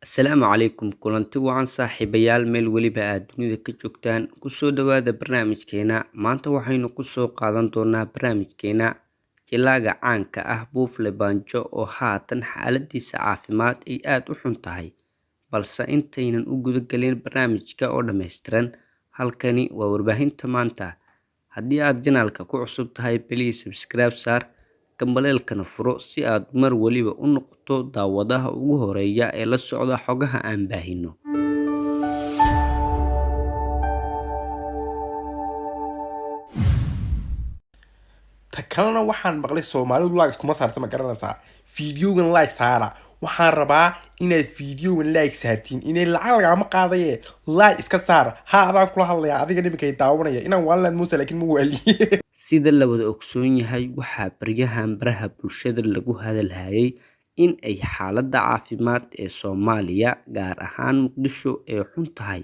Asalaamu calaykum kulanti wacan saaxiibayaal meel weliba aad dunida ka joogtaan kusoo dhawaada barnaamijkeena maanta waxaynu kusoo qaadan doonaa barnaamijkeena jilaaga caanka ah Buufle Banjo oo haatan xaaladiisa caafimaad ay aad u xun tahay balse intaynan u guda galin barnaamijka oo dhameystiran halkani waa warbaahinta maanta haddii aad janaalka ku cusub tahay please subscribe saar gambaleelkana furo si aad mar waliba u noqoto daawadaha ugu horeeya ee la socda xogaha aan baahino. takalana waxaan maqlay Soomaalidu like kuma saarta ma garanaysaa fiidiyogan like saara waxaan rabaa inaad fiidiyogan like saartiin inay lacag lagama qaadaye like iska saar ha adaan kula hadlaya adiga nimika ay daawanaya inaan waalan muusa laakiin ma wali sida la wada ogsoon yahay waxaa baryahan baraha bulshada lagu hadalhayay in ay xaaladda caafimaad ee Soomaaliya gaar ahaan Muqdisho ay xun tahay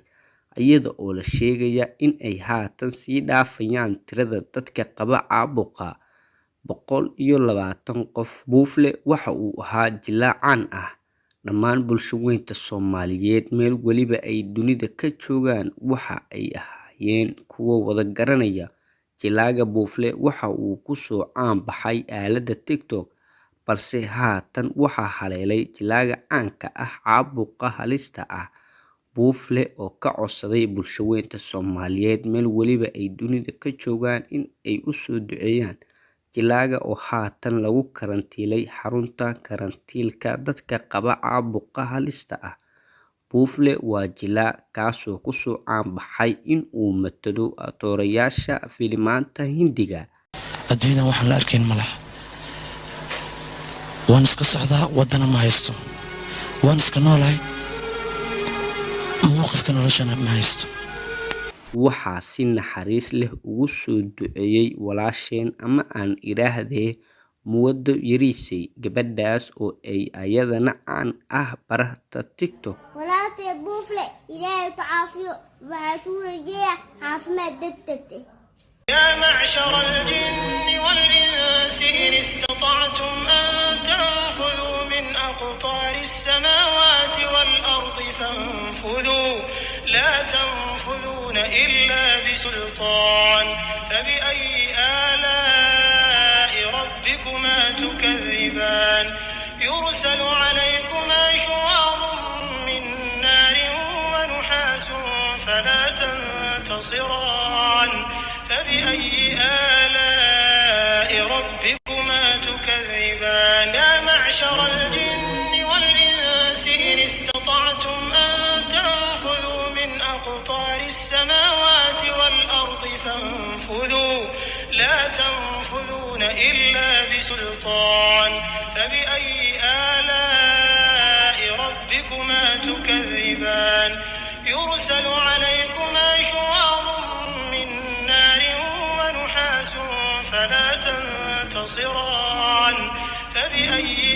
iyada oo la sheegaya in ay haatan sii dhaafayaan tirada dadka qaba caabuqa 120 qof. Buufle waxa uu ahaa jilaa caan ah dhammaan bulshooyinka Soomaaliyeed meel waliba ay dunida ka joogaan waxa ay ahaayeen kuwa wada garanaya jilaaga Buufle waxa uu ku soo caan baxay aaladda TikTok balse haatan waxa haleelay jilaaga caanka ah caabuqa halista ah. Buufle oo ka codsaday bulshooyinka Soomaaliyeed meel waliba ay dunida ka joogaan in ay u soo duceeyaan jilaaga oo haatan lagu karantiilay xarunta karantiilka dadka qaba caabuqa halista ah. Buufle waa jilaa kaasoo ku soo caan baxay in uu matalo atoorayaasha filimaanta Hindiga. adduunyadan waxaan la arkayn ma laha waan iska socdaa wadana ma haysto waan iska noolahay mowqifka noloshana ma haysto. waxaa si naxariis leh ugu soo duceeyay walaasheen ama aan iraahdee Muwado Yariisay gabadhaas oo ay ayadana caan ah barahta TikTok. walaaltay Buufle ilaahay tacaafiyo waxaa ku rajeeyaa caafimaad degdeg يا معشر الجن والإنس إن استطعتم أن تنفذوا من أقطار السماوات والأرض فانفذوا لا تنفذون إلا بسلطان فبأي آلاء ربكما تكذبان يرسل عليكما شواظ من نار ونحاس فلا تنتصران فبأي آلاء ربكما تكذبان يا معشر الجن والإنس إن استطعتم أن تنفذوا من أقطار السماوات والأرض فانفذوا لا تنفذون إلا بسلطان فبأي آلاء ربكما تكذبان يرسل عليكما شواظ من نار ونحاس فلا تنتصران فبأي